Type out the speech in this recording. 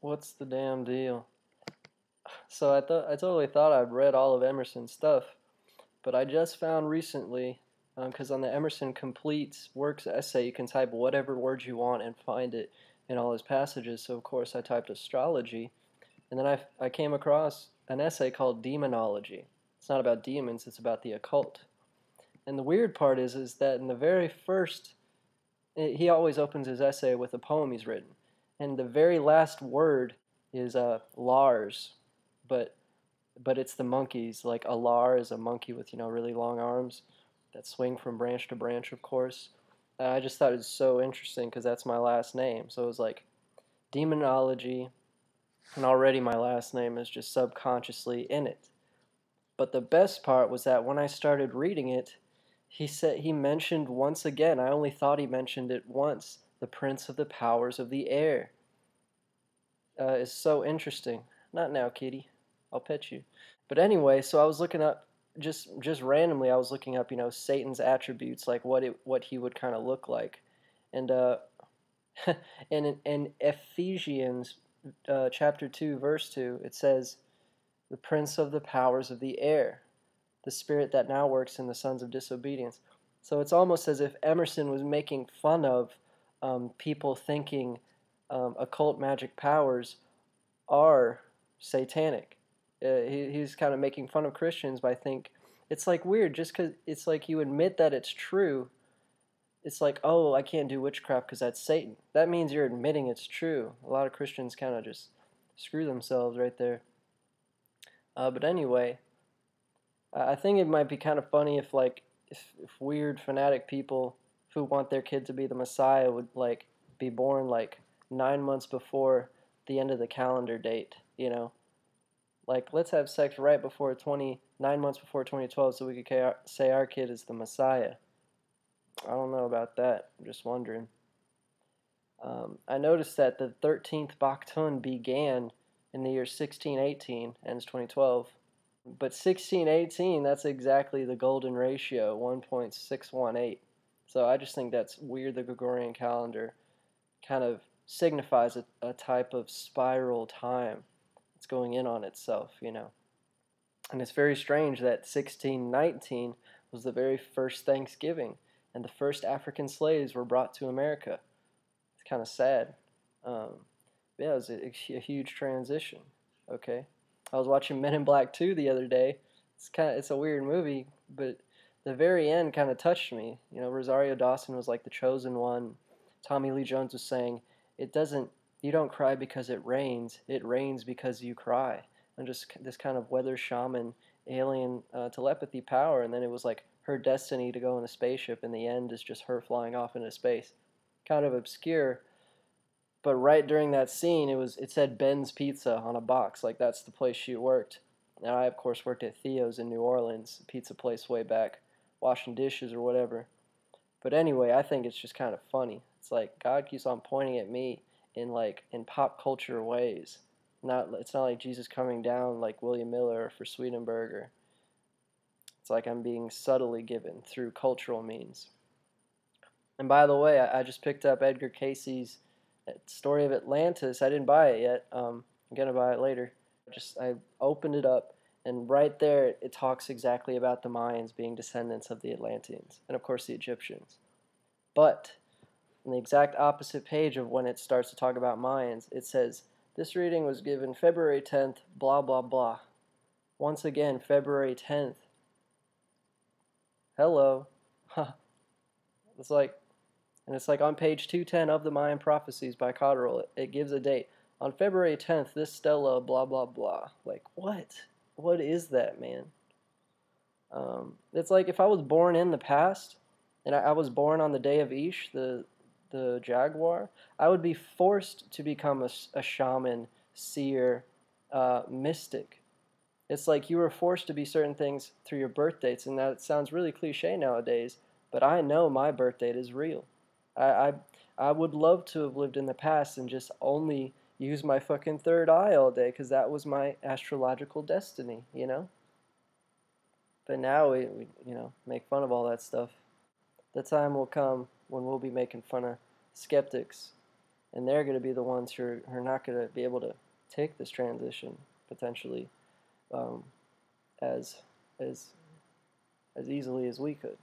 What's the damn deal? So I totally thought I'd read all of Emerson's stuff, but I just found recently, because on the Emerson Completes Works essay, you can type whatever words you want and find it in all his passages. So of course I typed astrology, and then I came across an essay called Demonology. It's not about demons; it's about the occult. And the weird part is that in the very first, he always opens his essay with a poem he's written, and the very last word is Lars, but it's the monkeys. Like a Lar is a monkey with really long arms that swing from branch to branch, of course. And I just thought it was so interesting because that's my last name. So it was like demonology, and already my last name is just subconsciously in it. But the best part was that when I started reading it, he mentioned once again, I only thought he mentioned it once, the Prince of the Powers of the Air. Is so interesting. Not now, kitty. I'll pet you. But anyway, so I was looking up just randomly. I was looking up, Satan's attributes, like what he would kind of look like, and in Ephesians chapter 2 verse 2, it says, "The Prince of the Powers of the Air, the spirit that now works in the sons of disobedience." So it's almost as if Emerson was making fun of people thinking occult magic powers are satanic. He's kind of making fun of Christians by think it's like weird just because it's like you admit that it's true. It's like, oh, I can't do witchcraft because that's Satan. That means you're admitting it's true. A lot of Christians kind of just screw themselves right there. But anyway, I think it might be kind of funny if if weird fanatic people who want their kid to be the Messiah would like be born like 9 months before the end of the calendar date. Like, let's have sex right before 9 months before 2012 so we could say our kid is the Messiah. I don't know about that. I'm just wondering. I noticed that the 13th Baktun began in the year 1618, ends 2012. But 1618, that's exactly the golden ratio, 1.618. So I just think that's weird. The Gregorian calendar kind of signifies a type of spiral time. It's going in on itself. And it's very strange that 1619 was the very first Thanksgiving, and the first African slaves were brought to America. It's kind of sad. Yeah, it was a huge transition. Okay, I was watching Men in Black 2 the other day. It's a weird movie, but the very end kind of touched me. Rosario Dawson was like the chosen one. Tommy Lee Jones was saying, "It doesn't. You don't cry because it rains. It rains because you cry." And just this kind of weather shaman, alien telepathy power, and then it was like her destiny to go in a spaceship. In the end, is just her flying off into space. Kind of obscure, but right during that scene, it said Ben's Pizza on a box, like that's the place she worked. And I of course worked at Theo's in New Orleans, a pizza place way back, washing dishes or whatever. But anyway, I think it's just kind of funny. It's like God keeps on pointing at me in pop culture ways. It's not like Jesus coming down like William Miller for Swedenborg. It's like I'm being subtly given through cultural means. And by the way, I just picked up Edgar Casey's Story of Atlantis. I didn't buy it yet. I'm gonna buy it later. I opened it up, and right there it talks exactly about the Mayans being descendants of the Atlanteans, and of course the Egyptians. But on the exact opposite page of when it starts to talk about Mayans, it says, "This reading was given February 10th, blah blah blah." Once again, February 10th. Hello. It's like And it's like on page 210 of the Mayan Prophecies by Cotterill, it gives a date. On February 10th, this stela, blah, blah, blah. Like, what? What is that, man? It's like if I was born in the past, and I was born on the day of Ish, the jaguar, I would be forced to become a shaman, seer, mystic. It's like you were forced to be certain things through your birth dates, and that sounds really cliche nowadays, but I know my birth date is real. I, I, I would love to have lived in the past and just only use my fucking third eye all day, because that was my astrological destiny. But now we make fun of all that stuff. The time will come when we'll be making fun of skeptics and they're going to be the ones who are not going to be able to take this transition potentially um, as as as easily as we could.